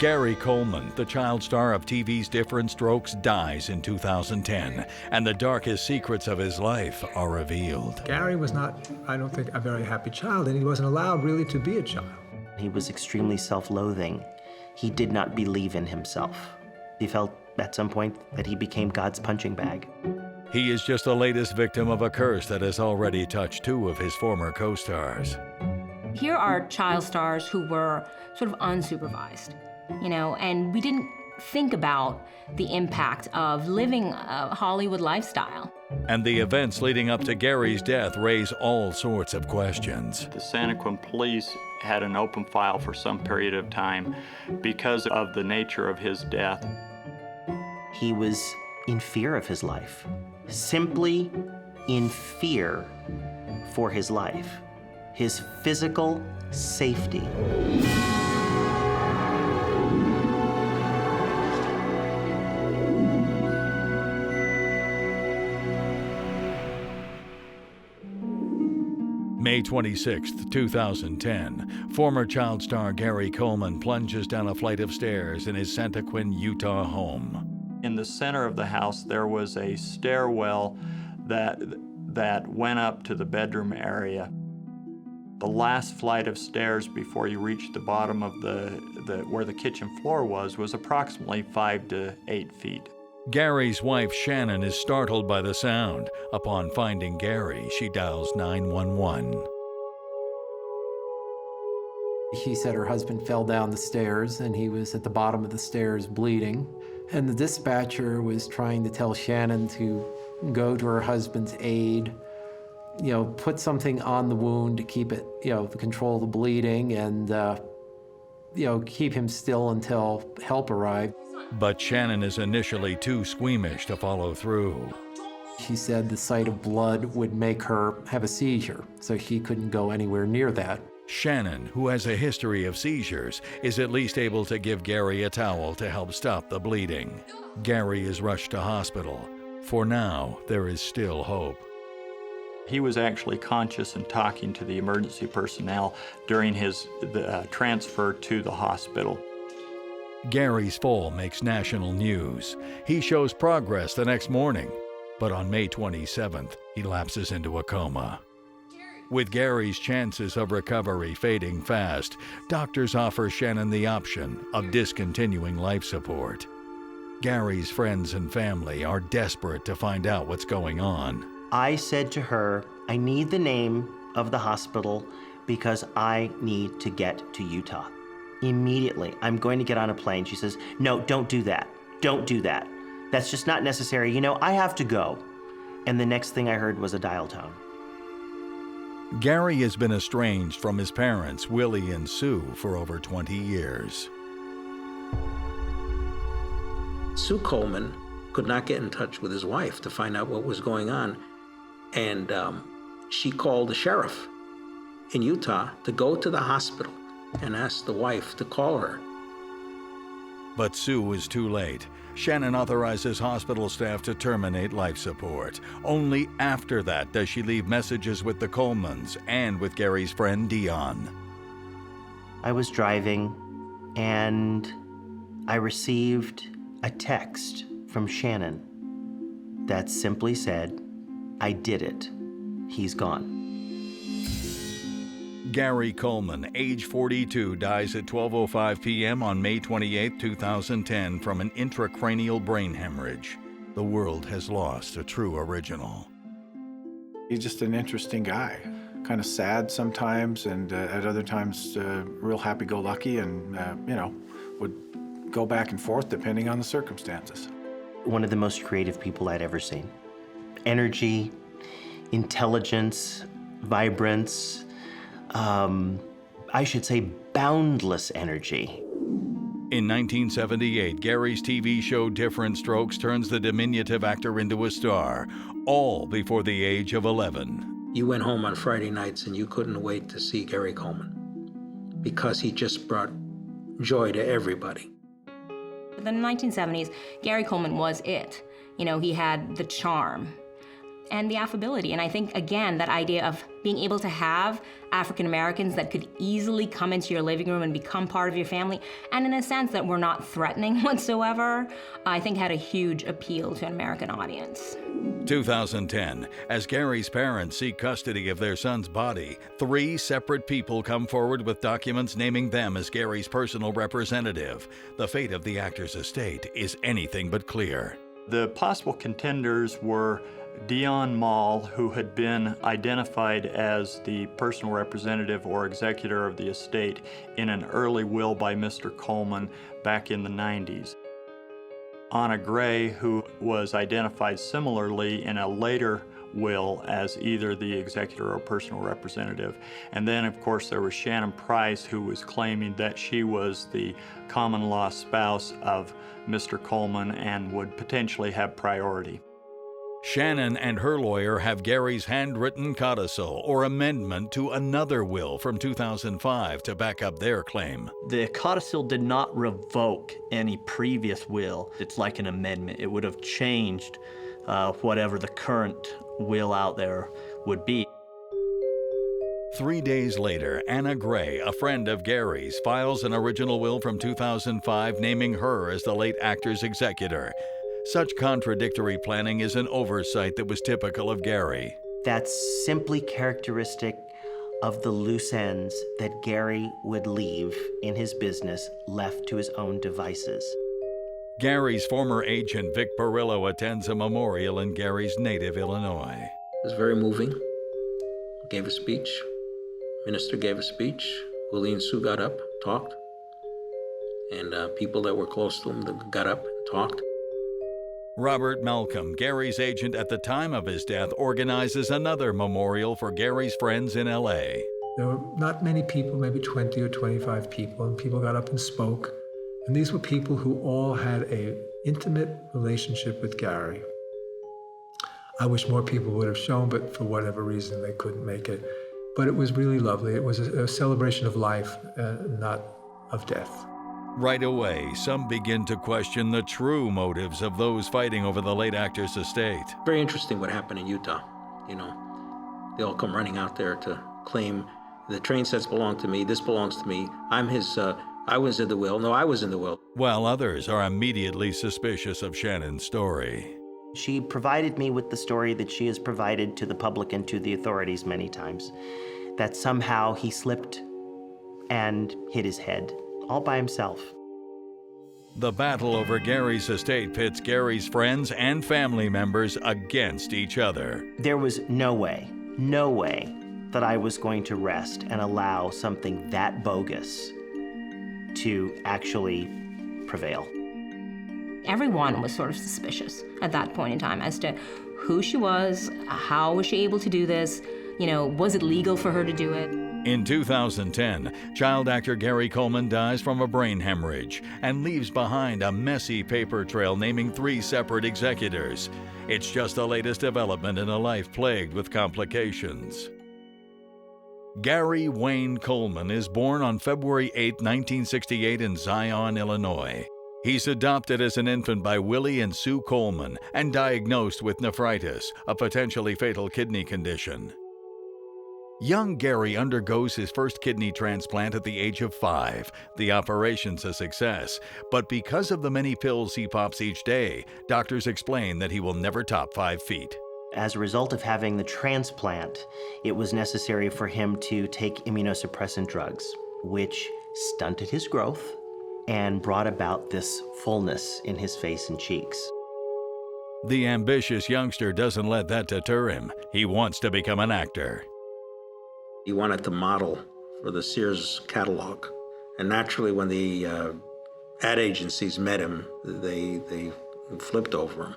Gary Coleman, the child star of TV's Different Strokes, dies in 2010, and the darkest secrets of his life are revealed. Gary was not, I don't think, a very happy child, and he wasn't allowed really to be a child. He was extremely self-loathing. He did not believe in himself. He felt at some point that he became God's punching bag. He is just the latest victim of a curse that has already touched two of his former co-stars. Here are child stars who were sort of unsupervised, and we didn't think about the impact of living a Hollywood lifestyle. And the events leading up to Gary's death raise all sorts of questions. The Santa Quin police had an open file for some period of time because of the nature of his death. He was in fear of his life, simply in fear for his life, his physical safety. May 26, 2010, former child star Gary Coleman plunges down a flight of stairs in his Santa Quin, Utah home. In the center of the house, there was a stairwell that went up to the bedroom area. The last flight of stairs before you reached the bottom of where the kitchen floor was approximately 5 to 8 feet. Gary's wife, Shannon, is startled by the sound. Upon finding Gary, she dials 911. She said her husband fell down the stairs and he was at the bottom of the stairs bleeding. And the dispatcher was trying to tell Shannon to go to her husband's aid, put something on the wound to keep it, to control the bleeding and, keep him still until help arrived. But Shannon is initially too squeamish to follow through. She said the sight of blood would make her have a seizure, so she couldn't go anywhere near that. Shannon, who has a history of seizures, is at least able to give Gary a towel to help stop the bleeding. Gary is rushed to hospital. For now, there is still hope. He was actually conscious and talking to the emergency personnel during his transfer to the hospital. Gary's fall makes national news. He shows progress the next morning, but on May 27th, he lapses into a coma. With Gary's chances of recovery fading fast, doctors offer Shannon the option of discontinuing life support. Gary's friends and family are desperate to find out what's going on. I said to her, I need the name of the hospital because I need to get to Utah. Immediately, I'm going to get on a plane. She says, no, don't do that. Don't do that. That's just not necessary. I have to go. And the next thing I heard was a dial tone. Gary has been estranged from his parents, Willie and Sue, for over 20 years. Sue Coleman could not get in touch with his wife to find out what was going on. And she called the sheriff in Utah to go to the hospital and asked the wife to call her. But Sue is too late. Shannon authorizes hospital staff to terminate life support. Only after that does she leave messages with the Colemans and with Gary's friend Dion. I was driving and I received a text from Shannon that simply said, I did it. He's gone. Gary Coleman, age 42, dies at 12:05 p.m. on May 28, 2010 from an intracranial brain hemorrhage. The world has lost a true original. He's just an interesting guy. Kind of sad sometimes, and at other times real happy-go-lucky, and would go back and forth depending on the circumstances. One of the most creative people I'd ever seen. Energy, intelligence, vibrance, I should say boundless energy. In 1978, Gary's TV show Different Strokes turns the diminutive actor into a star, all before the age of 11. You went home on Friday nights and you couldn't wait to see Gary Coleman because he just brought joy to everybody. In the 1970s, Gary Coleman was it. He had the charm. and the affability. And I think, again, that idea of being able to have African Americans that could easily come into your living room and become part of your family, and in a sense that were not threatening whatsoever, I think had a huge appeal to an American audience. 2010, as Gary's parents seek custody of their son's body, 3 separate people come forward with documents naming them as Gary's personal representative. The fate of the actor's estate is anything but clear. The possible contenders were Dion Mall, who had been identified as the personal representative or executor of the estate in an early will by Mr. Coleman back in the 90s. Anna Gray, who was identified similarly in a later will as either the executor or personal representative. And then, of course, there was Shannon Price, who was claiming that she was the common law spouse of Mr. Coleman and would potentially have priority. Shannon and her lawyer have Gary's handwritten codicil or amendment to another will from 2005 to back up their claim. The codicil did not revoke any previous will. It's like an amendment. It would have changed whatever the current will out there would be. 3 days later, Anna Gray, a friend of Gary's, files an original will from 2005 naming her as the late actor's executor. Such contradictory planning is an oversight that was typical of Gary. That's simply characteristic of the loose ends that Gary would leave in his business, left to his own devices. Gary's former agent, Vic Perillo, attends a memorial in Gary's native Illinois. It was very moving. Gave a speech. Minister gave a speech. Willie and Sue got up, talked. And people that were close to him got up and talked. Robert Malcolm, Gary's agent at the time of his death, organizes another memorial for Gary's friends in L.A. There were not many people, maybe 20 or 25 people, and people got up and spoke. And these were people who all had an intimate relationship with Gary. I wish more people would have shown, but for whatever reason, they couldn't make it. But it was really lovely. It was a celebration of life, not of death. Right away, some begin to question the true motives of those fighting over the late actor's estate. Very interesting what happened in Utah. You know, they all come running out there to claim the train sets belong to me, this belongs to me, I'm his, I was in the will, no, I was in the will. While others are immediately suspicious of Shannon's story. She provided me with the story that she has provided to the public and to the authorities many times, that somehow he slipped and hit his head. All by himself. The battle over Gary's estate pits Gary's friends and family members against each other. There was no way that I was going to rest and allow something that bogus to actually prevail. Everyone was sort of suspicious at that point in time as to who she was, how was she able to do this, was it legal for her to do it? In 2010, child actor Gary Coleman dies from a brain hemorrhage and leaves behind a messy paper trail naming 3 separate executors. It's just the latest development in a life plagued with complications. Gary Wayne Coleman is born on February 8, 1968 in Zion, Illinois. He's adopted as an infant by Willie and Sue Coleman and diagnosed with nephritis, a potentially fatal kidney condition. Young Gary undergoes his first kidney transplant at the age of 5. The operation's a success, but because of the many pills he pops each day, doctors explain that he will never top 5 feet. As a result of having the transplant, it was necessary for him to take immunosuppressant drugs, which stunted his growth and brought about this fullness in his face and cheeks. The ambitious youngster doesn't let that deter him. He wants to become an actor. He wanted to model for the Sears catalog. And naturally, when the ad agencies met him, they flipped over him.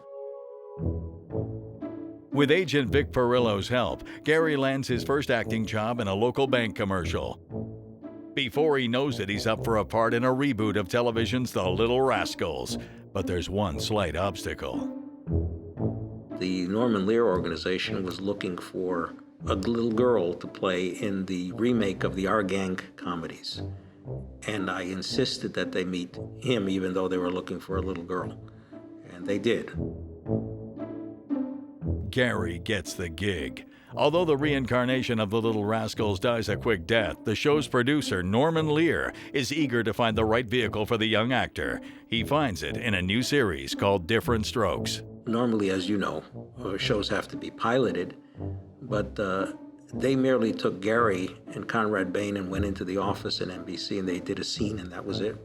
With agent Vic Perillo's help, Gary lands his first acting job in a local bank commercial. Before he knows it, he's up for a part in a reboot of television's The Little Rascals. But there's one slight obstacle. The Norman Lear organization was looking for a little girl to play in the remake of the Our Gang comedies. And I insisted that they meet him even though they were looking for a little girl. And they did. Gary gets the gig. Although the reincarnation of the Little Rascals dies a quick death, the show's producer, Norman Lear, is eager to find the right vehicle for the young actor. He finds it in a new series called Different Strokes. Normally, as you know, shows have to be piloted, but they merely took Gary and Conrad Bain and went into the office at NBC and they did a scene and that was it.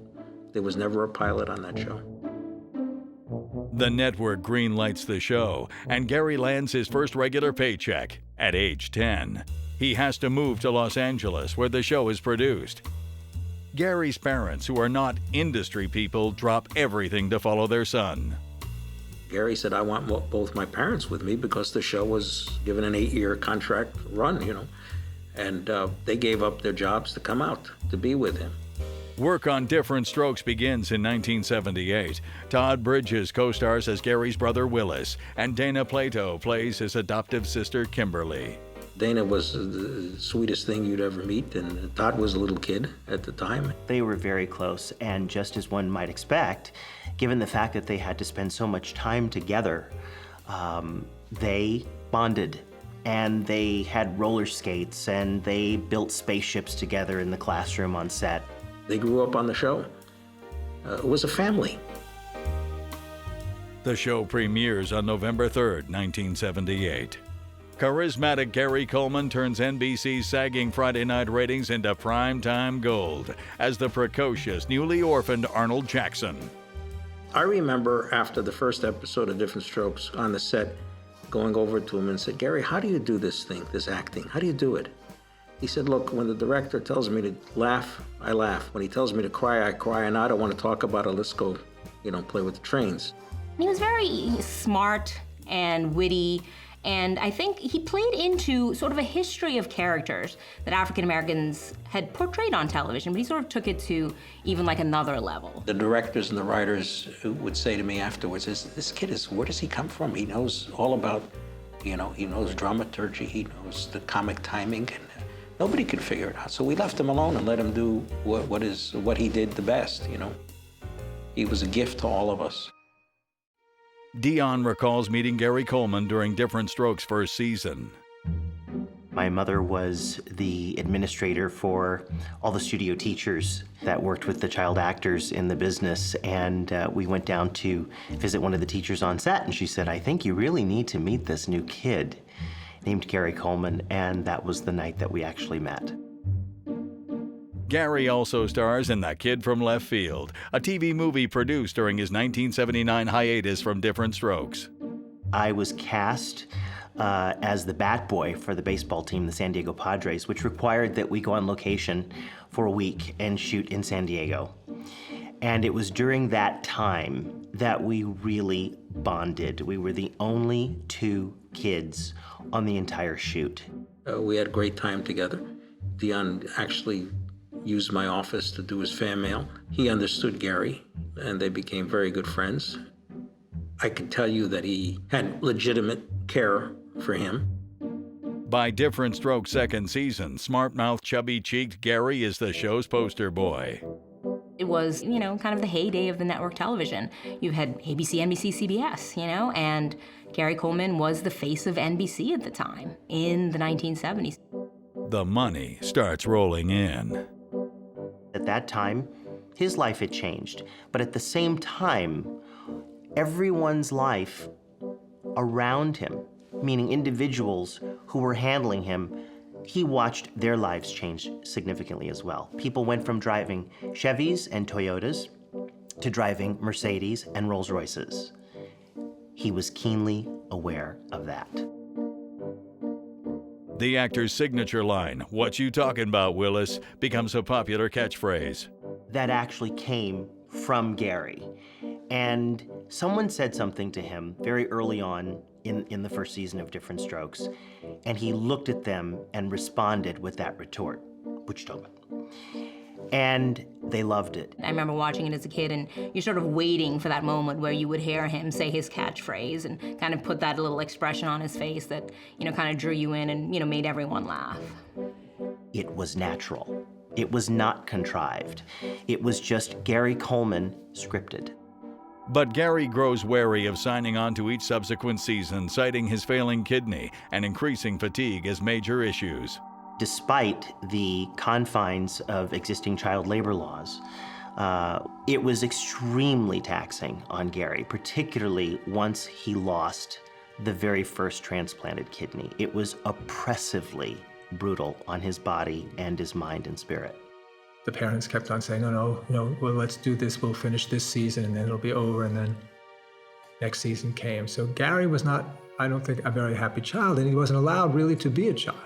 There was never a pilot on that show. The network greenlights the show, and Gary lands his first regular paycheck at age 10. He has to move to Los Angeles, where the show is produced. Gary's parents, who are not industry people, drop everything to follow their son. Gary said, I want both my parents with me because the show was given an 8-year contract run, you know, and they gave up their jobs to come out to be with him. Work on Different Strokes begins in 1978. Todd Bridges co-stars as Gary's brother Willis, and Dana Plato plays his adoptive sister Kimberly. Dana was the sweetest thing you'd ever meet, and Todd was a little kid at the time. They were very close, and just as one might expect, given the fact that they had to spend so much time together, they bonded. And they had roller skates, and they built spaceships together in the classroom on set. They grew up on the show. It was a family. The show premieres on November 3rd, 1978. Charismatic Gary Coleman turns NBC's sagging Friday night ratings into primetime gold as the precocious, newly orphaned Arnold Jackson. I remember after the first episode of Different Strokes on the set, going over to him and said, Gary, how do you do this thing, this acting? How do you do it? He said, look, when the director tells me to laugh, I laugh. When he tells me to cry, I cry, and I don't want to talk about it. Let's go, play with the trains. He was very smart and witty, and I think he played into sort of a history of characters that African Americans had portrayed on television, but he sort of took it to even like another level. The directors and the writers would say to me afterwards, this kid where does he come from? He knows all about, he knows dramaturgy, he knows the comic timing, and nobody could figure it out. So we left him alone and let him do what he did the best, He was a gift to all of us. Dion recalls meeting Gary Coleman during Different Strokes' first season. My mother was the administrator for all the studio teachers that worked with the child actors in the business, and we went down to visit one of the teachers on set, and she said, I think you really need to meet this new kid named Gary Coleman, and that was the night that we actually met. Gary also stars in The Kid from Left Field, a TV movie produced during his 1979 hiatus from Different Strokes. I was cast as the bat boy for the baseball team, the San Diego Padres, which required that we go on location for a week and shoot in San Diego. And it was during that time that we really bonded. We were the only two kids on the entire shoot. We had a great time together. Dion actually used my office to do his fan mail. He understood Gary, and they became very good friends. I can tell you that he had legitimate care for him. By Different Strokes' second season, smart-mouthed, chubby-cheeked Gary is the show's poster boy. It was, kind of the heyday of the network television. You had ABC, NBC, CBS, and Gary Coleman was the face of NBC at the time in the 1970s. The money starts rolling in. At that time, his life had changed, but at the same time, everyone's life around him, meaning individuals who were handling him, he watched their lives change significantly as well. People went from driving Chevys and Toyotas to driving Mercedes and Rolls Royces. He was keenly aware of that. The actor's signature line, "What you talking about, Willis?" becomes a popular catchphrase. That actually came from Gary. And someone said something to him very early on in the first season of Different Strokes, and he looked at them and responded with that retort, "What you talking about?" And they loved it. I remember watching it as a kid, and you're sort of waiting for that moment where you would hear him say his catchphrase and kind of put that little expression on his face that, kind of drew you in and, made everyone laugh. It was natural. It was not contrived. It was just Gary Coleman scripted. But Gary grows wary of signing on to each subsequent season, citing his failing kidney and increasing fatigue as major issues. Despite the confines of existing child labor laws, it was extremely taxing on Gary, particularly once he lost the very first transplanted kidney. It was oppressively brutal on his body and his mind and spirit. The parents kept on saying, no, well, let's do this, we'll finish this season and then it'll be over, and then next season came. So Gary was not, I don't think, a very happy child, and he wasn't allowed really to be a child.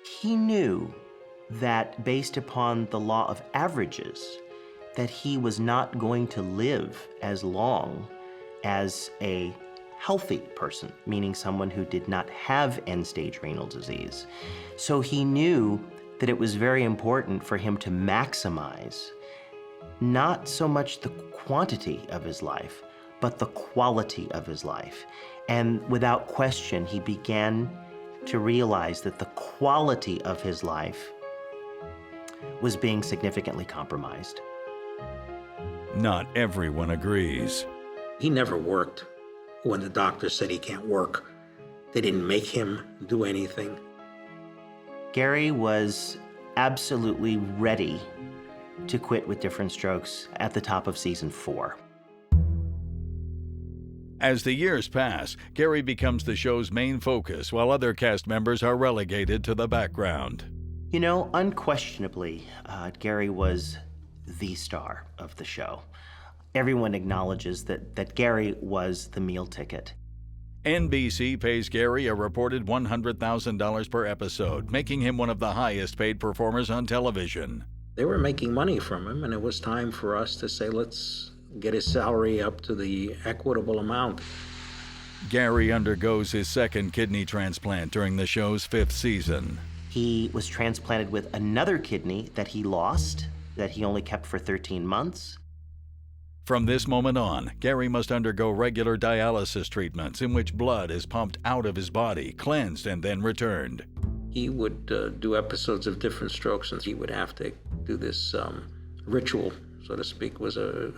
He knew that based upon the law of averages, that he was not going to live as long as a healthy person, meaning someone who did not have end-stage renal disease. So he knew that it was very important for him to maximize not so much the quantity of his life, but the quality of his life. And without question, he began to realize that the quality of his life was being significantly compromised. Not everyone agrees. He never worked when the doctor said he can't work. They didn't make him do anything. Gary was absolutely ready to quit with Different Strokes at the top of season 4. As the years pass, Gary becomes the show's main focus, while other cast members are relegated to the background. You know, unquestionably, Gary was the star of the show. Everyone acknowledges that Gary was the meal ticket. NBC pays Gary a reported $100,000 per episode, making him one of the highest-paid performers on television. They were making money from him, and it was time for us to say, let's get his salary up to the equitable amount. Gary undergoes his second kidney transplant during the show's 5th season. He was transplanted with another kidney that he lost, that he only kept for 13 months. From this moment on, Gary must undergo regular dialysis treatments in which blood is pumped out of his body, cleansed, and then returned. He would do episodes of Different Strokes, and he would have to do this ritual, so to speak. It was a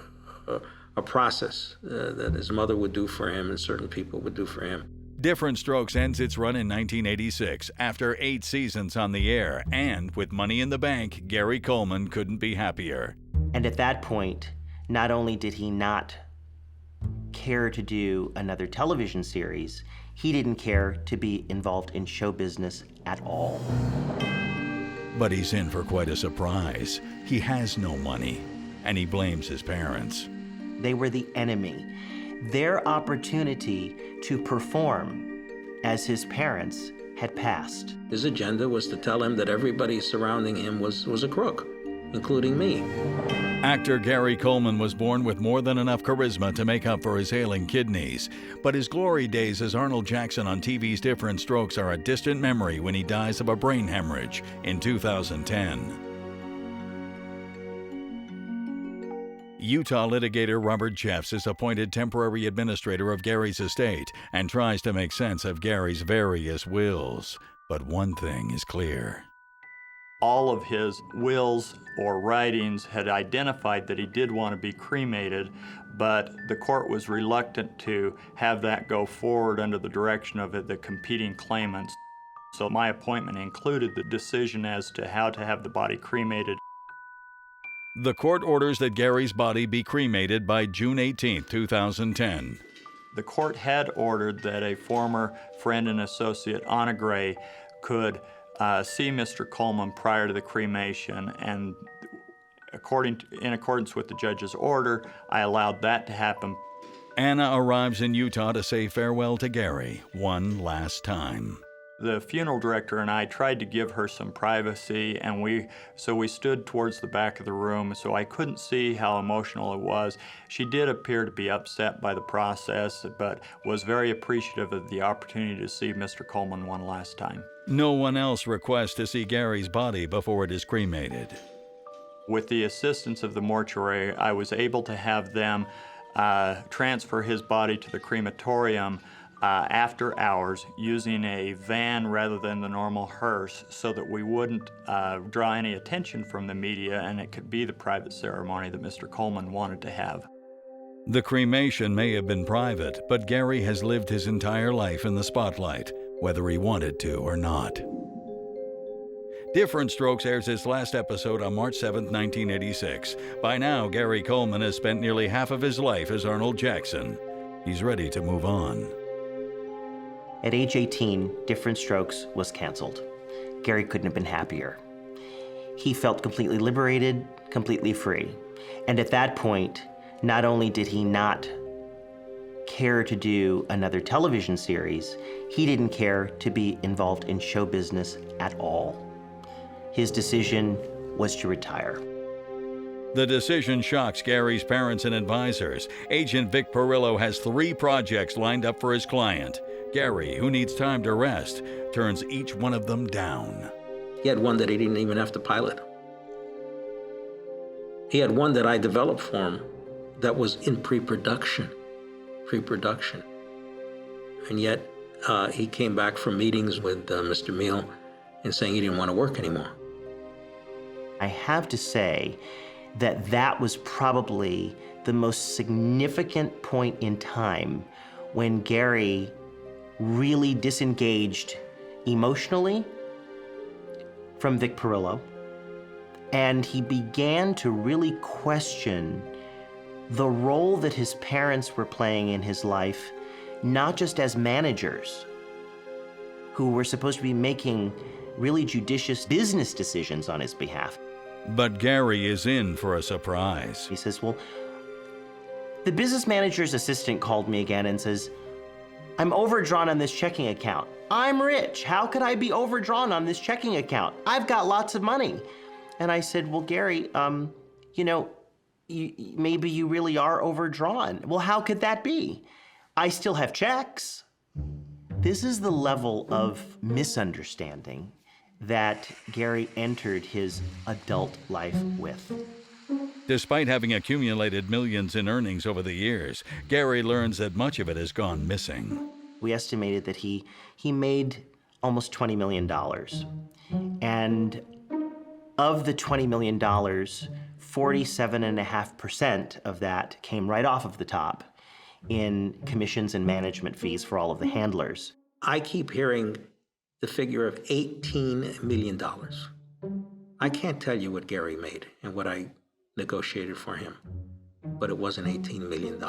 process that his mother would do for him and certain people would do for him. Different Strokes ends its run in 1986 after 8 seasons on the air, and with money in the bank, Gary Coleman couldn't be happier. And at that point, not only did he not care to do another television series, he didn't care to be involved in show business at all. But he's in for quite a surprise. He has no money, and he blames his parents. They were the enemy. Their opportunity to perform as his parents had passed. His agenda was to tell him that everybody surrounding him was a crook, including me. Actor Gary Coleman was born with more than enough charisma to make up for his ailing kidneys, but his glory days as Arnold Jackson on TV's Different Strokes are a distant memory when he dies of a brain hemorrhage in 2010. Utah litigator Robert Jeffs is appointed temporary administrator of Gary's estate and tries to make sense of Gary's various wills. But one thing is clear. All of his wills or writings had identified that he did want to be cremated, but the court was reluctant to have that go forward under the direction of the competing claimants. So my appointment included the decision as to how to have the body cremated. The court orders that Gary's body be cremated by June 18, 2010. The court had ordered that a former friend and associate, Anna Gray, could see Mr. Coleman prior to the cremation, and in accordance with the judge's order, I allowed that to happen. Anna arrives in Utah to say farewell to Gary one last time. The funeral director and I tried to give her some privacy, and so we stood towards the back of the room, so I couldn't see how emotional it was. She did appear to be upset by the process, but was very appreciative of the opportunity to see Mr. Coleman one last time. No one else requests to see Gary's body before it is cremated. With the assistance of the mortuary, I was able to have them transfer his body to the crematorium after hours using a van rather than the normal hearse, so that we wouldn't draw any attention from the media and it could be the private ceremony that Mr. Coleman wanted to have. The cremation may have been private, but Gary has lived his entire life in the spotlight, whether he wanted to or not. Different Strokes airs its last episode on March 7, 1986. By now, Gary Coleman has spent nearly half of his life as Arnold Jackson. He's ready to move on. At age 18, Different Strokes was canceled. Gary couldn't have been happier. He felt completely liberated, completely free. And at that point, not only did he not care to do another television series, he didn't care to be involved in show business at all. His decision was to retire. The decision shocks Gary's parents and advisors. Agent Vic Perillo has 3 projects lined up for his client. Gary, who needs time to rest, turns each one of them down. He had one that he didn't even have to pilot. He had one that I developed for him that was in pre-production. And yet he came back from meetings with Mr. Meal and saying he didn't want to work anymore. I have to say that that was probably the most significant point in time when Gary really disengaged emotionally from Vic Perillo, and he began to really question the role that his parents were playing in his life, not just as managers who were supposed to be making really judicious business decisions on his behalf. But Gary is in for a surprise. He says, well, the business manager's assistant called me again and says, I'm overdrawn on this checking account. I'm rich. How could I be overdrawn on this checking account? I've got lots of money. And I said, well, Gary, maybe you really are overdrawn. Well, how could that be? I still have checks. This is the level of misunderstanding that Gary entered his adult life with. Despite having accumulated millions in earnings over the years, Gary learns that much of it has gone missing. We estimated that he made almost $20 million. And of the $20 million, 47.5% of that came right off of the top in commissions and management fees for all of the handlers. I keep hearing the figure of $18 million. I can't tell you what Gary made and what I negotiated for him, but it wasn't $18 million.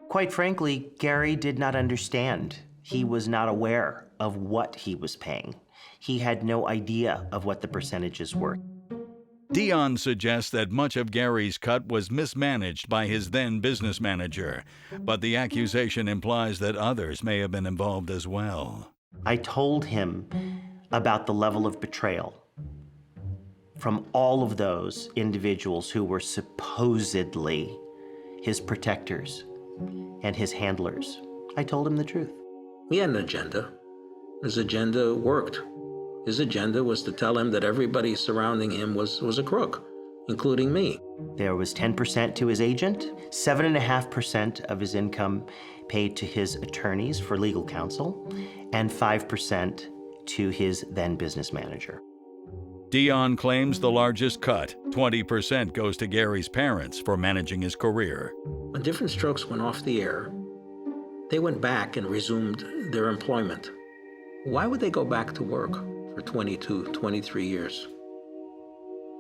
Quite frankly, Gary did not understand. He was not aware of what he was paying. He had no idea of what the percentages were. Dion suggests that much of Gary's cut was mismanaged by his then business manager, but the accusation implies that others may have been involved as well. I told him about the level of betrayal from all of those individuals who were supposedly his protectors and his handlers. I told him the truth. He had an agenda. His agenda worked. His agenda was to tell him that everybody surrounding him was a crook, including me. There was 10% to his agent, 7.5% of his income paid to his attorneys for legal counsel, and 5% to his then business manager. Dion claims the largest cut, 20%, goes to Gary's parents for managing his career. When Different Strokes went off the air, they went back and resumed their employment. Why would they go back to work for 22, 23 years?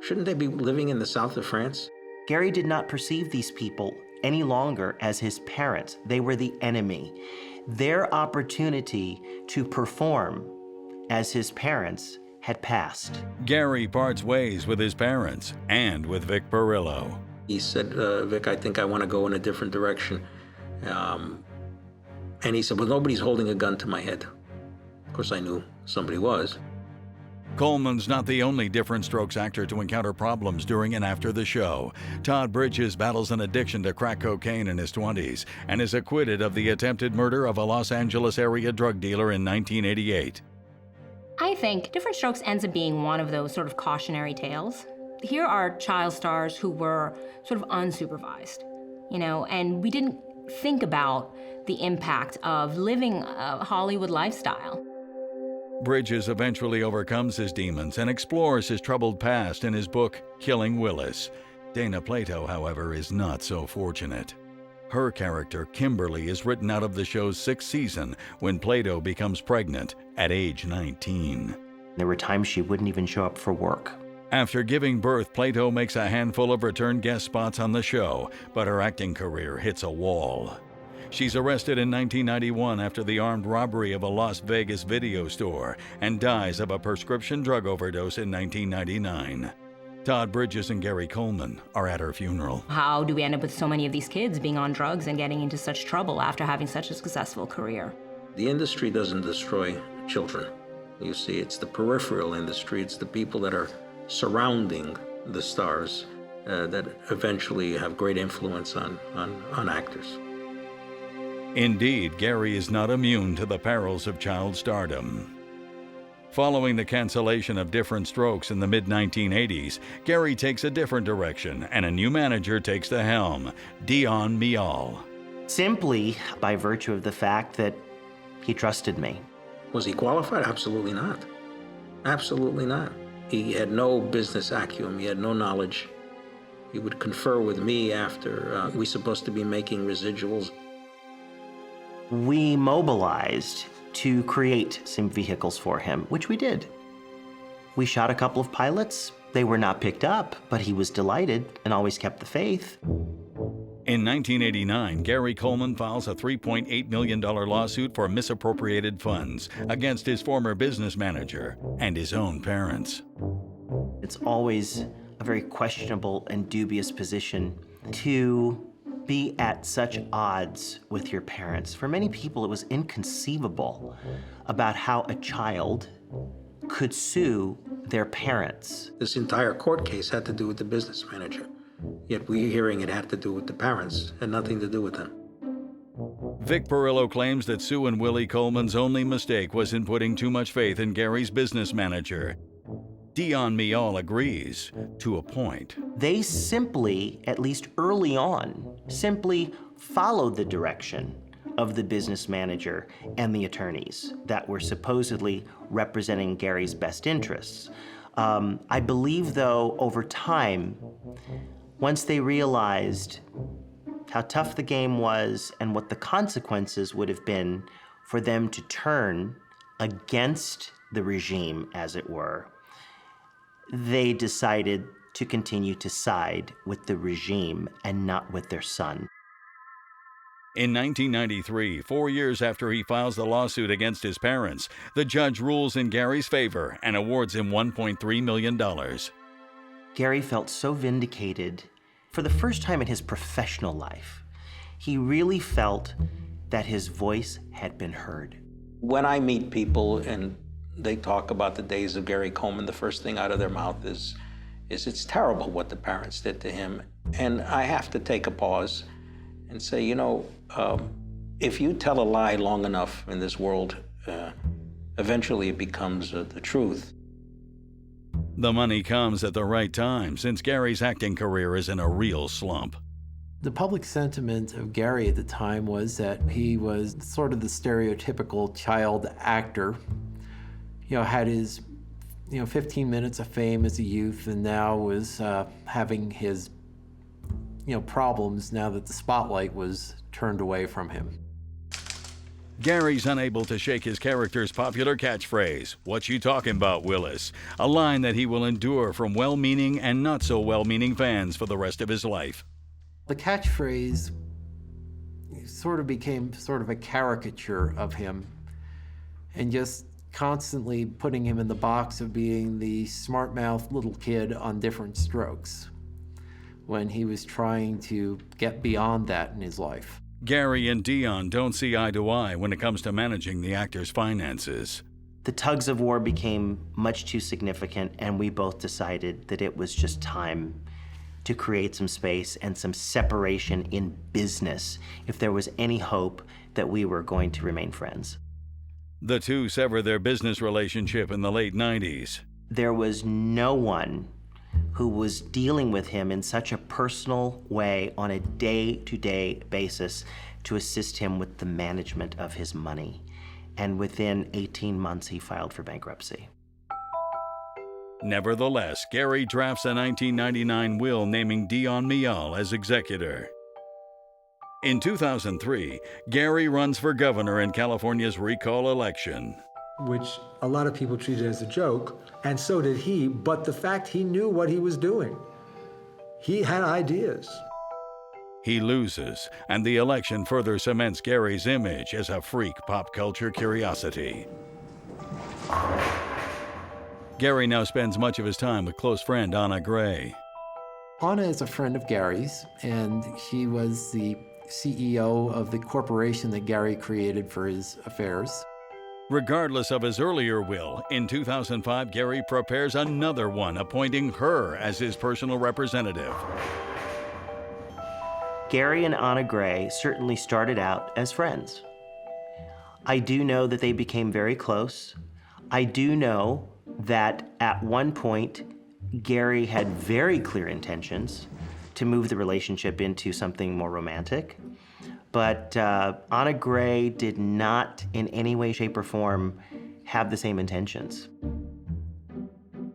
Shouldn't they be living in the south of France? Gary did not perceive these people any longer as his parents. They were the enemy. Their opportunity to perform as his parents had passed. Gary parts ways with his parents and with Vic Perillo. He said, Vic, I think I want to go in a different direction. And he said, well, nobody's holding a gun to my head. Of course, I knew somebody was. Coleman's not the only Different Strokes actor to encounter problems during and after the show. Todd Bridges battles an addiction to crack cocaine in his 20s and is acquitted of the attempted murder of a Los Angeles area drug dealer in 1988. I think Different Strokes ends up being one of those sort of cautionary tales. Here are child stars who were sort of unsupervised, and we didn't think about the impact of living a Hollywood lifestyle. Bridges eventually overcomes his demons and explores his troubled past in his book, Killing Willis. Dana Plato, however, is not so fortunate. Her character, Kimberly, is written out of the show's 6th season when Plato becomes pregnant at age 19. There were times she wouldn't even show up for work. After giving birth, Plato makes a handful of return guest spots on the show, but her acting career hits a wall. She's arrested in 1991 after the armed robbery of a Las Vegas video store and dies of a prescription drug overdose in 1999. Todd Bridges and Gary Coleman are at her funeral. How do we end up with so many of these kids being on drugs and getting into such trouble after having such a successful career? The industry doesn't destroy children. You see, it's the peripheral industry. It's the people that are surrounding the stars that eventually have great influence on actors. Indeed, Gary is not immune to the perils of child stardom. Following the cancellation of Different Strokes in the mid-1980s, Gary takes a different direction and a new manager takes the helm, Dion Mial. Simply by virtue of the fact that he trusted me. Was he qualified? Absolutely not. Absolutely not. He had no business acumen. He had no knowledge. He would confer with me after we supposed to be making residuals. We mobilized to create some vehicles for him, which we did. We shot a couple of pilots. They were not picked up, but he was delighted and always kept the faith. In 1989, Gary Coleman files a $3.8 million lawsuit for misappropriated funds against his former business manager and his own parents. It's always a very questionable and dubious position to be at such odds with your parents. For many people, it was inconceivable about how a child could sue their parents. This entire court case had to do with the business manager. Yet we're hearing it had to do with the parents, had nothing to do with them. Vic Perillo claims that Sue and Willie Coleman's only mistake was in putting too much faith in Gary's business manager. Dion Mial agrees, to a point. They simply, at least early on, simply followed the direction of the business manager and the attorneys that were supposedly representing Gary's best interests. I believe, though, over time, once they realized how tough the game was and what the consequences would have been for them to turn against the regime, as it were, they decided to continue to side with the regime and not with their son. In 1993, 4 years after he files the lawsuit against his parents, the judge rules in Gary's favor and awards him $1.3 million. Gary felt so vindicated. For the first time in his professional life, he really felt that his voice had been heard. When I meet people and they talk about the days of Gary Coleman, the first thing out of their mouth is it's terrible what the parents did to him. And I have to take a pause and say, if you tell a lie long enough in this world, eventually it becomes the truth. The money comes at the right time, since Gary's acting career is in a real slump. The public sentiment of Gary at the time was that he was sort of the stereotypical child actor. Had his 15 minutes of fame as a youth, and now was having his problems now that the spotlight was turned away from him. Gary's unable to shake his character's popular catchphrase, "What you talking about, Willis?" a line that he will endure from well-meaning and not so well-meaning fans for the rest of his life. The catchphrase sort of became sort of a caricature of him, and just constantly putting him in the box of being the smart-mouthed little kid on Different Strokes, when he was trying to get beyond that in his life. Gary and Dion don't see eye to eye when it comes to managing the actor's finances. The tugs of war became much too significant, and we both decided that it was just time to create some space and some separation in business if there was any hope that we were going to remain friends. The two severed their business relationship in the late 90s. There was no one who was dealing with him in such a personal way on a day-to-day basis to assist him with the management of his money. And within 18 months, he filed for bankruptcy. Nevertheless, Gary drafts a 1999 will naming Dion Mial as executor. In 2003, Gary runs for governor in California's recall election. Which a lot of people treated as a joke, and so did he, but the fact he knew what he was doing. He had ideas. He loses, and the election further cements Gary's image as a freak pop culture curiosity. Gary now spends much of his time with close friend Anna Gray. Anna is a friend of Gary's, and she was the CEO of the corporation that Gary created for his affairs. Regardless of his earlier will, in 2005, Gary prepares another one, appointing her as his personal representative. Gary and Anna Gray certainly started out as friends. I do know that they became very close. I do know that at one point, Gary had very clear intentions to move the relationship into something more romantic. But Anna Gray did not in any way, shape, or form have the same intentions.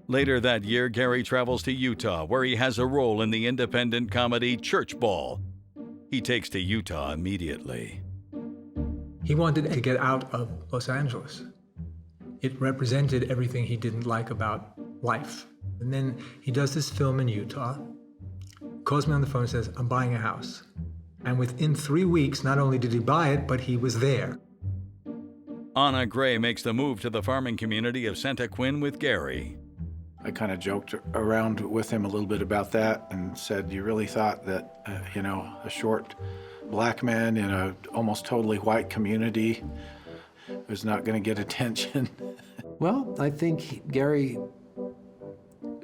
Later that year, Gary travels to Utah, where he has a role in the independent comedy Church Ball. He takes to Utah immediately. He wanted to get out of Los Angeles. It represented everything he didn't like about life. And then he does this film in Utah, calls me on the phone and says, "I'm buying a house." And within 3 weeks, not only did he buy it, but he was there. Anna Gray makes the move to the farming community of Santa Quin with Gary. I kind of joked around with him a little bit about that and said, "You really thought that, a short black man in a almost totally white community was not going to get attention?" Well, I think Gary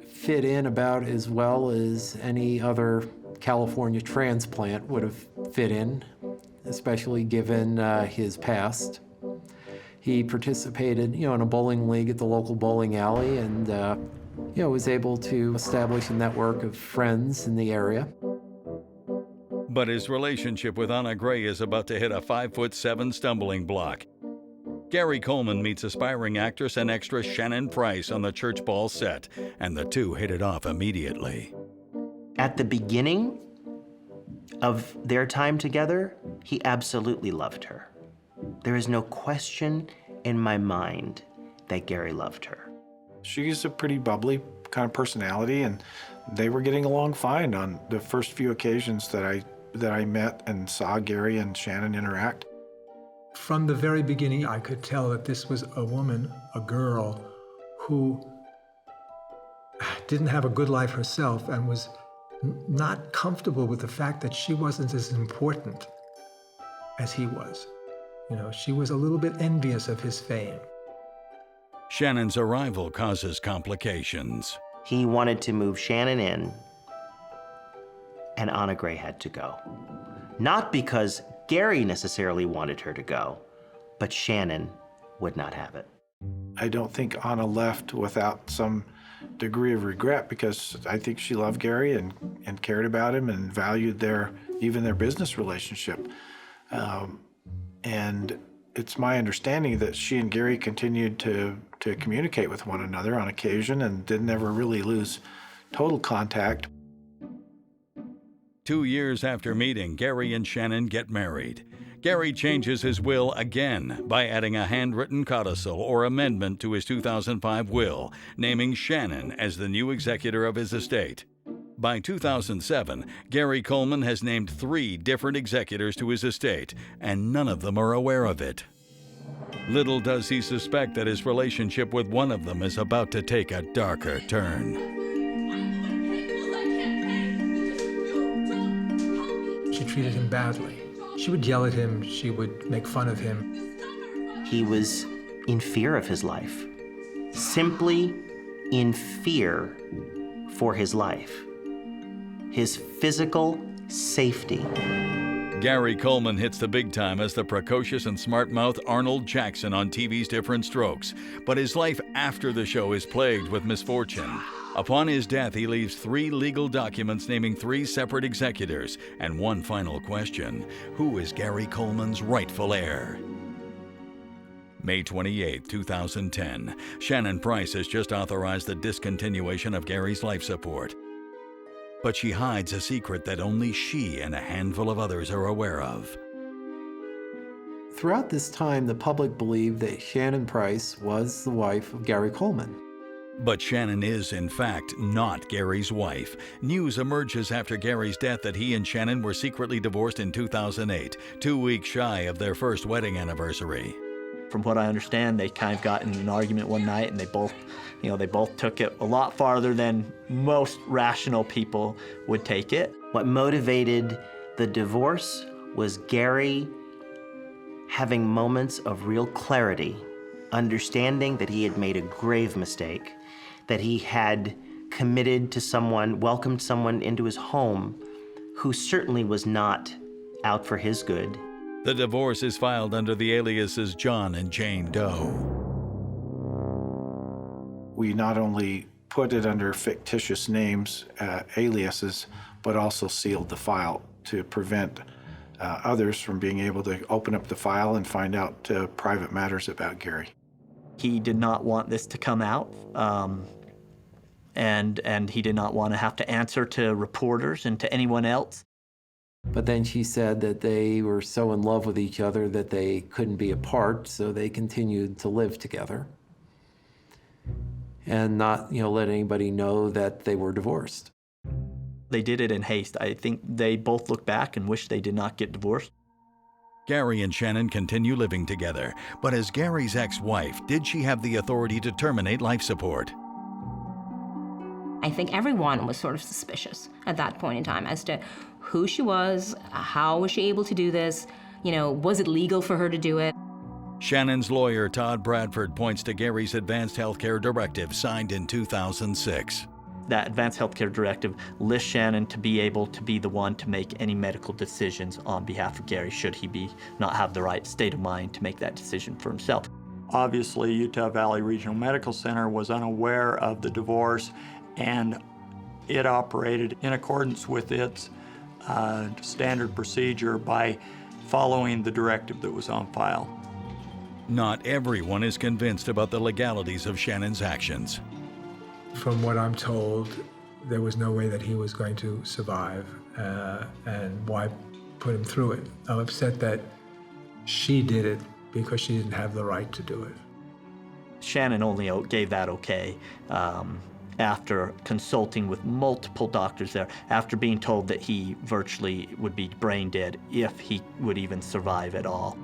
fit in about as well as any other California transplant would have fit in, especially given his past. He participated, in a bowling league at the local bowling alley and, was able to establish a network of friends in the area. But his relationship with Anna Gray is about to hit a 5'7" stumbling block. Gary Coleman meets aspiring actress and extra Shannon Price on the Church Ball set, and the two hit it off immediately. At the beginning of their time together, he absolutely loved her. There is no question in my mind that Gary loved her. She's a pretty bubbly kind of personality, and they were getting along fine on the first few occasions that I met and saw Gary and Shannon interact. From the very beginning, I could tell that this was a woman, a girl, who didn't have a good life herself and was not comfortable with the fact that she wasn't as important as he was. She was a little bit envious of his fame. Shannon's arrival causes complications. He wanted to move Shannon in, and Anna Gray had to go. Not because Gary necessarily wanted her to go, but Shannon would not have it. I don't think Anna left without some degree of regret, because I think she loved Gary and cared about him and valued even their business relationship. And it's my understanding that she and Gary continued to communicate with one another on occasion and didn't ever really lose total contact. 2 years after meeting, Gary and Shannon get married. Gary changes his will again by adding a handwritten codicil or amendment to his 2005 will, naming Shannon as the new executor of his estate. By 2007, Gary Coleman has named 3 different executors to his estate, and none of them are aware of it. Little does he suspect that his relationship with one of them is about to take a darker turn. She treated him badly. She would yell at him, she would make fun of him. He was in fear of his life, simply in fear for his life, his physical safety. Gary Coleman hits the big time as the precocious and smart-mouthed Arnold Jackson on TV's Different Strokes, but his life after the show is plagued with misfortune. Upon his death, he leaves 3 legal documents naming 3 separate executors, and one final question: who is Gary Coleman's rightful heir? May 28, 2010. Shannon Price has just authorized the discontinuation of Gary's life support. but she hides a secret that only she and a handful of others are aware of. Throughout this time, the public believed that Shannon Price was the wife of Gary Coleman. But Shannon is, in fact, not Gary's wife. News emerges after Gary's death that he and Shannon were secretly divorced in 2008, 2 weeks shy of their first wedding anniversary. From what I understand, they kind of got in an argument one night, and they both took it a lot farther than most rational people would take it. What motivated the divorce was Gary having moments of real clarity, understanding that he had made a grave mistake, that he had committed to someone, welcomed someone into his home who certainly was not out for his good. The divorce is filed under the aliases John and Jane Doe. We not only put it under fictitious names, aliases, but also sealed the file to prevent others from being able to open up the file and find out private matters about Gary. He did not want this to come out, and he did not want to have to answer to reporters and to anyone else. But then she said that they were so in love with each other that they couldn't be apart, so they continued to live together and not, let anybody know that they were divorced. They did it in haste. I think they both look back and wish they did not get divorced. Gary and Shannon continue living together, but as Gary's ex-wife, did she have the authority to terminate life support? I think everyone was sort of suspicious at that point in time as to who she was, how was she able to do this, was it legal for her to do it? Shannon's lawyer, Todd Bradford, points to Gary's Advanced Healthcare Directive signed in 2006. That Advanced Healthcare Directive lists Shannon to be able to be the one to make any medical decisions on behalf of Gary, should he not have the right state of mind to make that decision for himself. Obviously, Utah Valley Regional Medical Center was unaware of the divorce, and it operated in accordance with its standard procedure by following the directive that was on file. Not everyone is convinced about the legalities of Shannon's actions. From what I'm told, there was no way that he was going to survive, and why put him through it? I'm upset that she did it because she didn't have the right to do it. Shannon only gave that okay after consulting with multiple doctors there, after being told that he virtually would be brain dead if he would even survive at all.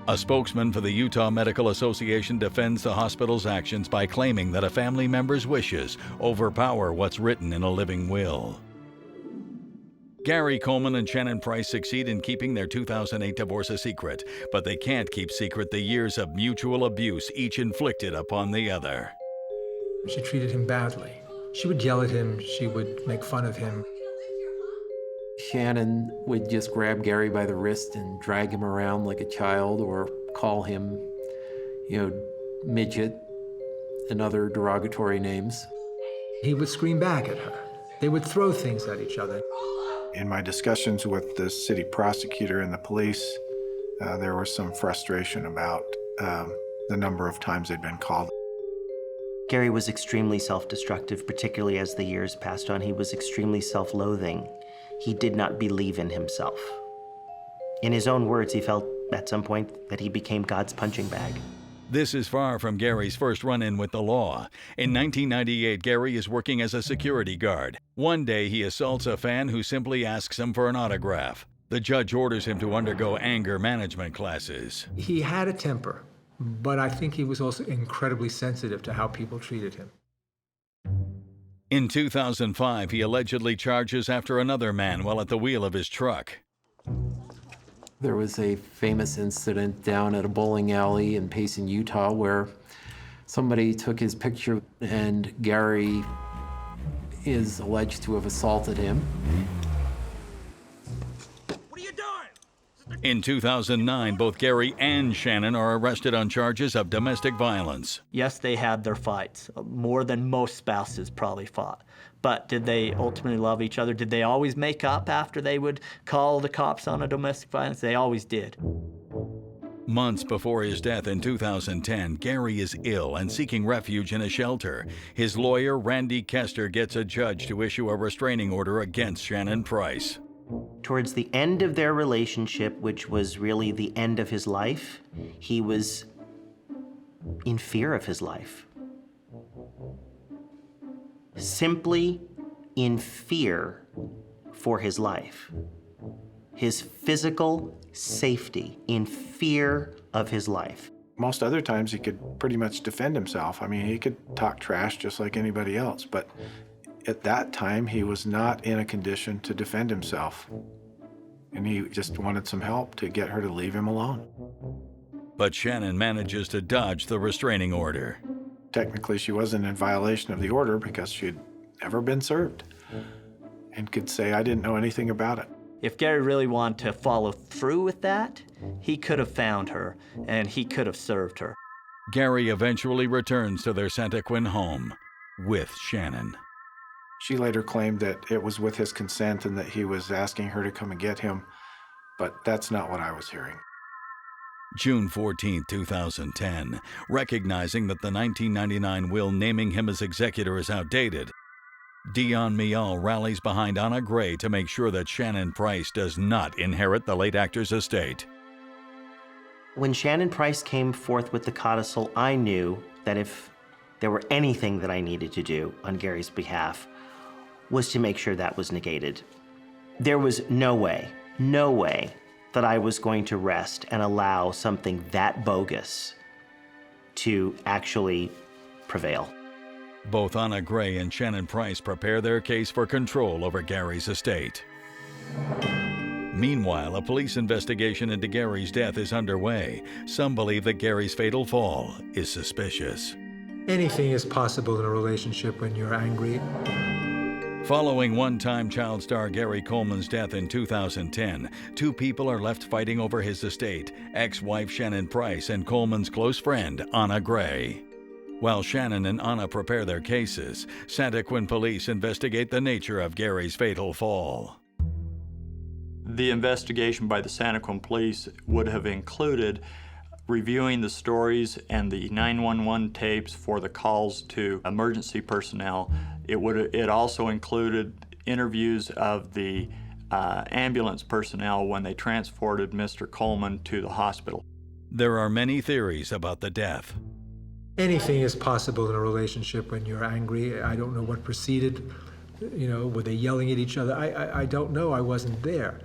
A spokesman for the Utah Medical Association defends the hospital's actions by claiming that a family member's wishes overpower what's written in a living will. Gary Coleman and Shannon Price succeed in keeping their 2008 divorce a secret, but they can't keep secret the years of mutual abuse each inflicted upon the other. She treated him badly. She would yell at him, she would make fun of him. Shannon would just grab Gary by the wrist and drag him around like a child, or call him, midget and other derogatory names. He would scream back at her. They would throw things at each other. In my discussions with the city prosecutor and the police, there was some frustration about the number of times they'd been called. Gary was extremely self-destructive, particularly as the years passed on. He was extremely self-loathing. He did not believe in himself. In his own words, he felt at some point that he became God's punching bag. This is far from Gary's first run-in with the law. In 1998, Gary is working as a security guard. One day, he assaults a fan who simply asks him for an autograph. The judge orders him to undergo anger management classes. He had a temper, but I think he was also incredibly sensitive to how people treated him. In 2005, he allegedly charges after another man while at the wheel of his truck. There was a famous incident down at a bowling alley in Payson, Utah, where somebody took his picture and Gary is alleged to have assaulted him. In 2009, both Gary and Shannon are arrested on charges of domestic violence. Yes, they had their fights, more than most spouses probably fought. But did they ultimately love each other? Did they always make up after they would call the cops on a domestic violence? They always did. Months before his death in 2010, Gary is ill and seeking refuge in a shelter. His lawyer, Randy Kester, gets a judge to issue a restraining order against Shannon Price. Towards the end of their relationship, which was really the end of his life, he was in fear of his life. Simply in fear for his life. His physical safety, in fear of his life. Most other times he could pretty much defend himself. I mean, he could talk trash just like anybody else, but at that time he was not in a condition to defend himself. And he just wanted some help to get her to leave him alone. But Shannon manages to dodge the restraining order. Technically, she wasn't in violation of the order because she'd never been served and could say, I didn't know anything about it. If Gary really wanted to follow through with that, he could have found her and he could have served her. Gary eventually returns to their Santaquin home with Shannon. She later claimed that it was with his consent and that he was asking her to come and get him, but that's not what I was hearing. June 14, 2010, recognizing that the 1999 will naming him as executor is outdated, Dion Mial rallies behind Anna Gray to make sure that Shannon Price does not inherit the late actor's estate. When Shannon Price came forth with the codicil, I knew that if there were anything that I needed to do on Gary's behalf, was to make sure that was negated. There was no way that I was going to rest and allow something that bogus to actually prevail. Both Anna Gray and Shannon Price prepare their case for control over Gary's estate. Meanwhile, a police investigation into Gary's death is underway. Some believe that Gary's fatal fall is suspicious. Anything is possible in a relationship when you're angry. Following one-time child star Gary Coleman's death in 2010, two people are left fighting over his estate, ex-wife Shannon Price and Coleman's close friend, Anna Gray. While Shannon and Anna prepare their cases, Santaquin police investigate the nature of Gary's fatal fall. The investigation by the Santaquin police would have included reviewing the stories and the 911 tapes for the calls to emergency personnel. It also included interviews of the ambulance personnel when they transported Mr. Coleman to the hospital. There are many theories about the death. Anything is possible in a relationship when you're angry. I don't know what preceded. Were they yelling at each other? I don't know. I wasn't there.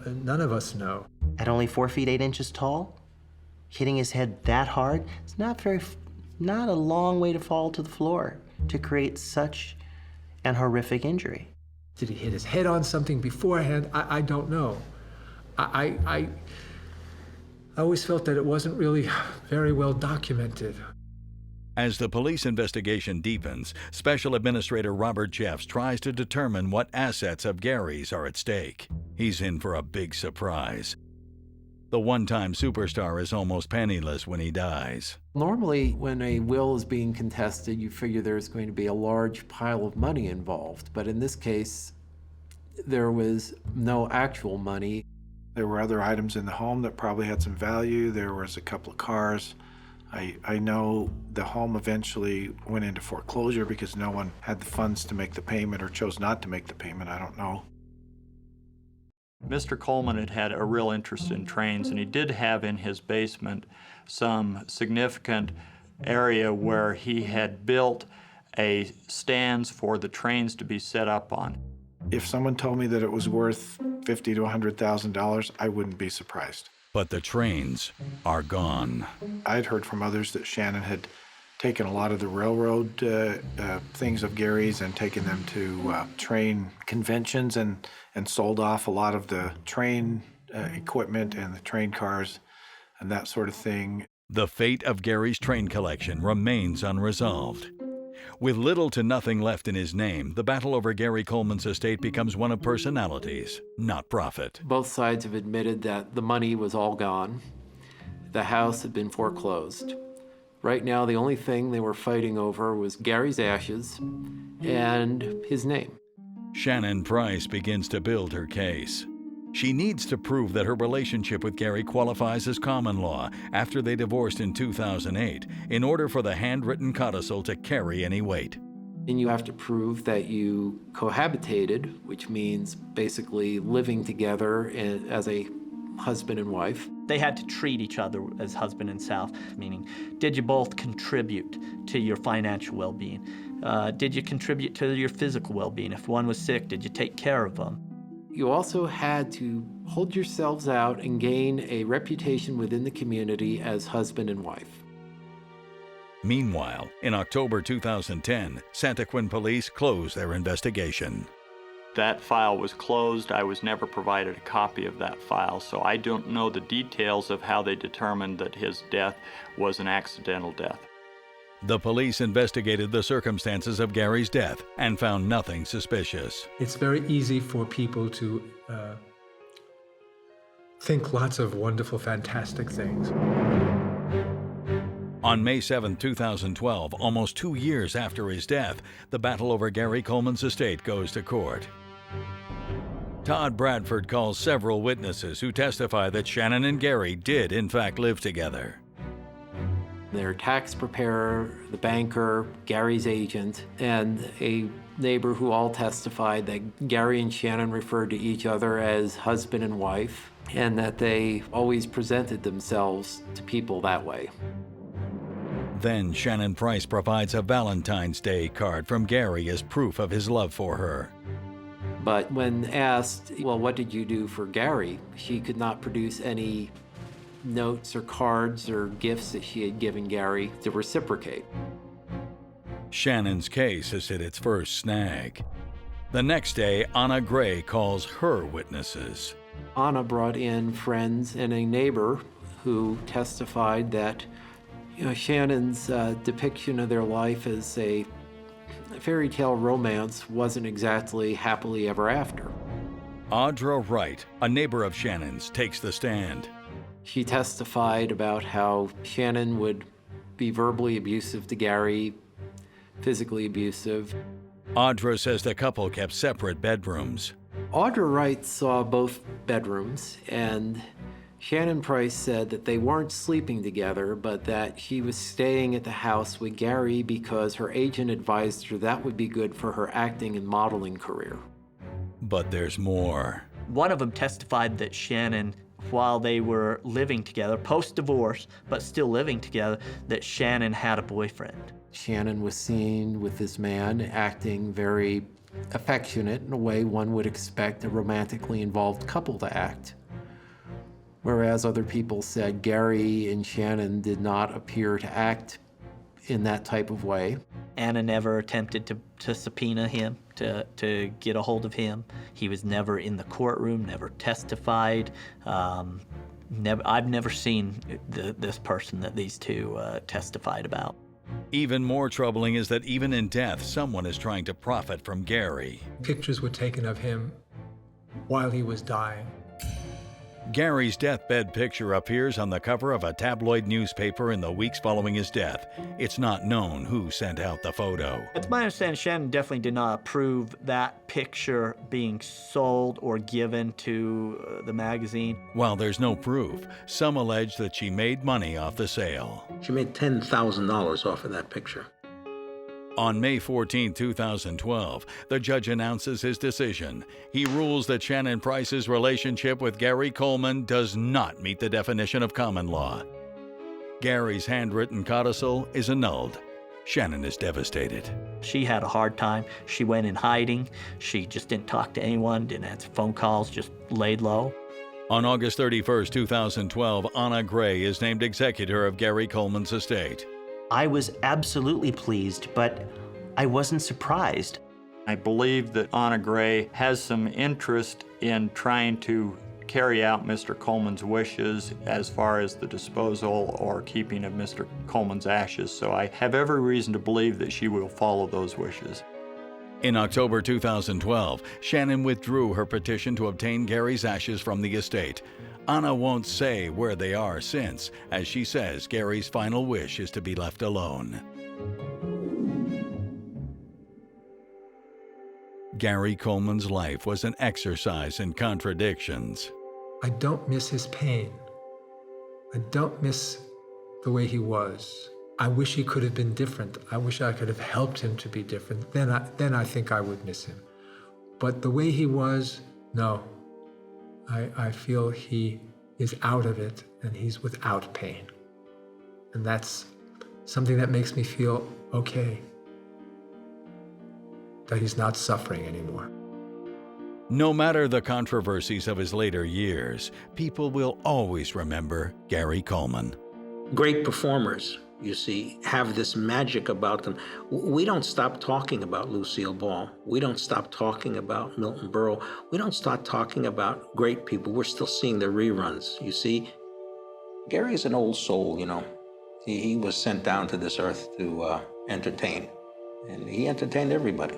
None of us know. At only 4 feet 8 inches tall, hitting his head that hard, it's not a long way to fall to the floor to create such an horrific injury. Did he hit his head on something beforehand? I don't know. I always felt that it wasn't really very well documented. As the police investigation deepens, Special Administrator Robert Jeffs tries to determine what assets of Gary's are at stake. He's in for a big surprise. The one-time superstar is almost penniless when he dies. Normally, when a will is being contested, you figure there's going to be a large pile of money involved. But in this case, there was no actual money. There were other items in the home that probably had some value. There was a couple of cars. I know the home eventually went into foreclosure because no one had the funds to make the payment or chose not to make the payment. I don't know. Mr. Coleman had a real interest in trains, and he did have in his basement some significant area where he had built a stands for the trains to be set up on. If someone told me that it was worth $50,000 to $100,000, I wouldn't be surprised. But the trains are gone. I'd heard from others that Shannon had taken a lot of the railroad things of Gary's and taken them to train conventions and sold off a lot of the train equipment and the train cars and that sort of thing. The fate of Gary's train collection remains unresolved. With little to nothing left in his name, the battle over Gary Coleman's estate becomes one of personalities, not profit. Both sides have admitted that the money was all gone. The house had been foreclosed. Right now, the only thing they were fighting over was Gary's ashes and his name. Shannon Price begins to build her case. She needs to prove that her relationship with Gary qualifies as common law after they divorced in 2008 in order for the handwritten codicil to carry any weight. And you have to prove that you cohabitated, which means basically living together as a husband and wife. They had to treat each other as husband and spouse, meaning, did you both contribute to your financial well-being? Did you contribute to your physical well-being? If one was sick, did you take care of them? You also had to hold yourselves out and gain a reputation within the community as husband and wife. Meanwhile, in October 2010, Santaquin police closed their investigation. That file was closed. I was never provided a copy of that file, so I don't know the details of how they determined that his death was an accidental death. The police investigated the circumstances of Gary's death and found nothing suspicious. It's very easy for people to think lots of wonderful, fantastic things. On May 7, 2012, almost 2 years after his death, the battle over Gary Coleman's estate goes to court. Todd Bradford calls several witnesses who testify that Shannon and Gary did in fact live together. Their tax preparer, the banker, Gary's agent, and a neighbor who all testified that Gary and Shannon referred to each other as husband and wife, and that they always presented themselves to people that way. Then Shannon Price provides a Valentine's Day card from Gary as proof of his love for her. But when asked, well, what did you do for Gary? She could not produce any notes or cards or gifts that she had given Gary to reciprocate. Shannon's case has hit its first snag. The next day, Anna Gray calls her witnesses. Anna brought in friends and a neighbor who testified that Shannon's depiction of their life as a fairy tale romance wasn't exactly happily ever after. Audra Wright, a neighbor of Shannon's, takes the stand. She testified about how Shannon would be verbally abusive to Gary, physically abusive. Audra says the couple kept separate bedrooms. Audra Wright saw both bedrooms, and Shannon Price said that they weren't sleeping together, but that she was staying at the house with Gary because her agent advised her that would be good for her acting and modeling career. But there's more. One of them testified that Shannon, while they were living together, post-divorce, but still living together, that Shannon had a boyfriend. Shannon was seen with this man acting very affectionate in a way one would expect a romantically involved couple to act. Whereas other people said Gary and Shannon did not appear to act in that type of way. Anna never attempted to subpoena him, to get a hold of him. He was never in the courtroom, never testified. I've never seen this person that these two testified about. Even more troubling is that even in death, someone is trying to profit from Gary. Pictures were taken of him while he was dying. Gary's deathbed picture appears on the cover of a tabloid newspaper in the weeks following his death. It's not known who sent out the photo. It's my understanding Shannon definitely did not approve that picture being sold or given to the magazine. While there's no proof, some allege that she made money off the sale. She made $10,000 off of that picture. On May 14, 2012, the judge announces his decision. He rules that Shannon Price's relationship with Gary Coleman does not meet the definition of common law. Gary's handwritten codicil is annulled. Shannon is devastated. She had a hard time. She went in hiding. She just didn't talk to anyone, didn't answer phone calls, just laid low. On August 31, 2012, Anna Gray is named executor of Gary Coleman's estate. I was absolutely pleased, but I wasn't surprised. I believe that Anna Gray has some interest in trying to carry out Mr. Coleman's wishes as far as the disposal or keeping of Mr. Coleman's ashes, so I have every reason to believe that she will follow those wishes. In October 2012, Shannon withdrew her petition to obtain Gary's ashes from the estate. Anna won't say where they are since, as she says Gary's final wish is to be left alone. Gary Coleman's life was an exercise in contradictions. I don't miss his pain. I don't miss the way he was. I wish he could have been different. I wish I could have helped him to be different. Then I think I would miss him. But the way he was, no. I feel he is out of it and he's without pain. And that's something that makes me feel okay, that he's not suffering anymore. No matter the controversies of his later years, people will always remember Gary Coleman. Great performers, you see, have this magic about them. We don't stop talking about Lucille Ball. We don't stop talking about Milton Berle. We don't stop talking about great people. We're still seeing the reruns, you see. Gary is an old soul, you know. He was sent down to this earth to entertain, and he entertained everybody.